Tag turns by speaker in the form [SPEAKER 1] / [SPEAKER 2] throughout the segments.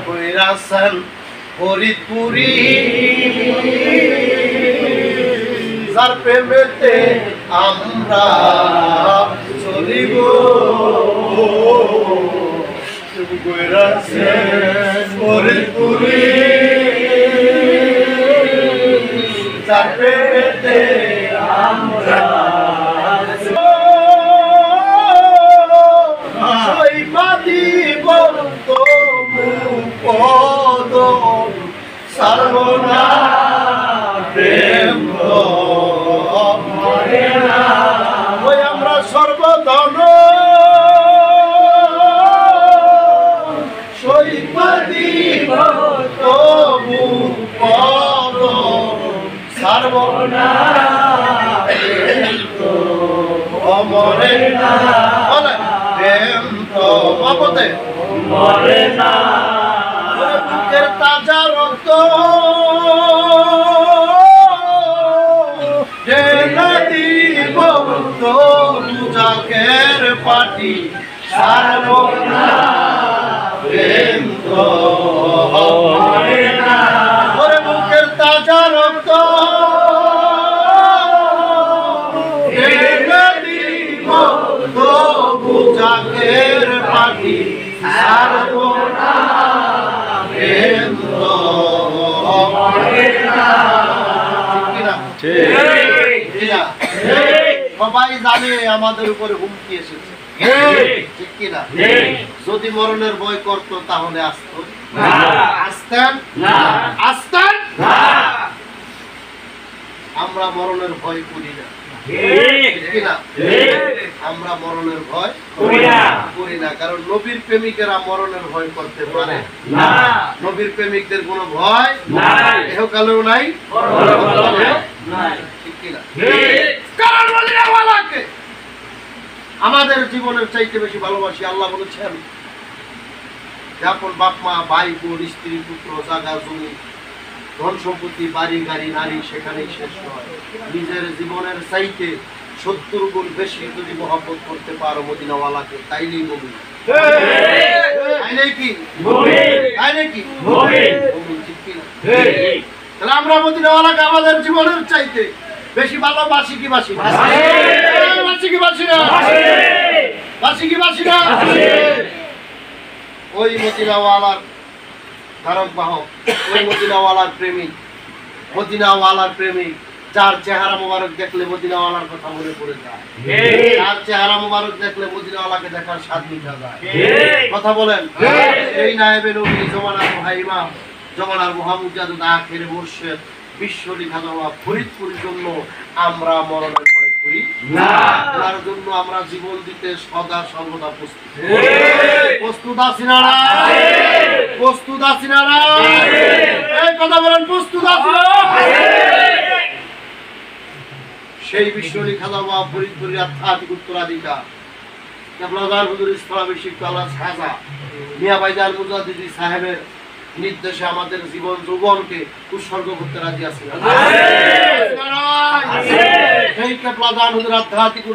[SPEAKER 1] কইরাছেন ফরিদপুরি যার প্রেমেতে আমরা চলিব কইরাছেন ফরিদপুরি যার প্রেমেতে আমরা সর্বনা প্রেম ওই আমরা সর্বধন সৈপদী তবু পদ সর্বনা অমরে না প্রেম তো বাপতে মরে না বুকের তাজা রক্ত দিব তো জাকের পাটি সারবনা প্রেম তো মরে না ওরে বুকের তাজা রক্ত দিব তো জাকের পাটি সারবনা প্রেম তো মরে না সবাই জানে আমাদের উপরে হুমকি এসেছে ঠিক কিনা যদি মরণের ভয় করতো তাহলে আসতো আসতেন আসতেন আমরা মরণের ভয় করি না আমরা মরণের ভয় করি না কারণ নবীর প্রেমিকেরা মরণের ভয় করতে পারে না নবীর প্রেমিকদের কোনো ভয় নাই ইহকালেও নাই ঠিক কিনা কারণ মদিনাওয়ালাকে আমাদের জীবনের চাইতে বেশি ভালোবাসি আল্লাহ বলেছেন যখন বাপ মা ভাই বোন স্ত্রী পুত্র জায়গা জমি ধন সম্পত্তি বাড়ি গাড়ি নারী সেখানেই শেষ হয় নিজের জীবনের চাইতে 70 গুণ বেশি যদি মহব্বত করতে পারো মদিনাওয়ালাকে তাইলেই মুমিন তাইলেই কি মুমিন তাইলেই কি মুমিন ঠিক কি না তাহলে আমরা মদিনাওয়ালাকে আমাদের জীবনের চাইতে বেশি ভালোবাসি কি বাসি না বাসি কি বাসি না বাসি কি বাসি না ওই মদিনাওয়ালার ধারক বাহক ওই মদিনাওয়ালার প্রেমিক যার চেহারা মোবারক দেখলে মদিনাওয়ালার কথা মনে পড়ে যায় যার চেহারা মোবারক দেখলে মদিনাওয়ালাকে দেখার স্বাদ মিটা যায় কথা বলেন এই নায়েবে নবী জমানার ইমাম জমানার মুহাম্মদ আখির মুর্শিদ বিশ্ব লিখানোয়া ফরিদপুরের জন্য আমরা মরণের ভয় করি না তার জন্য আমরা জীবন দিতে সদা সর্বদা প্রস্তুত আছি না প্রস্তুত আছি না এই কথা বলেন প্রস্তুত আছি না সেই বিশ্ব লিখানোয়া ফরিদপুরের আধ্যাত্মিক উত্তরাধিকার কেবলাদার হুজুর ইসলামিক আল্লাহ সাজা মিয়া ভাইজান মুজাদ্দিদি সাহেবের নির্দেশে আমাদের জীবন যৌবনকে উৎসর্গ করতে রাজি আছি সেই কেবলাদান হুজুর আধ্যাত্মিক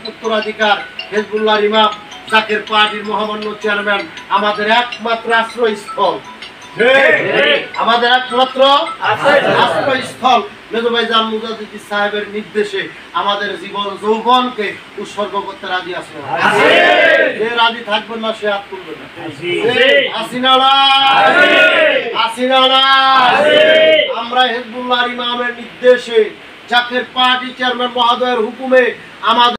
[SPEAKER 1] উত্তরাধিকার হিজবুল্লাহ ইমাম জাকের পার্টির মহামান্য চেয়ারম্যান আমাদের একমাত্র আশ্রয়স্থল আমাদের একমাত্র আশ্রয়স্থল মেজো ভাইজান মুজাদ্দিদি সাহেবের নির্দেশে আমাদের জীবন যৌবনকে উৎসর্গ করতে রাজি আছে যে রাজি থাকবেন না সে হাত তুলবে না আমরা হিজবুল্লাহ ইমামের নির্দেশে জাকের পার্টি চেয়ারম্যান মহোদয়ের হুকুমে আমাদের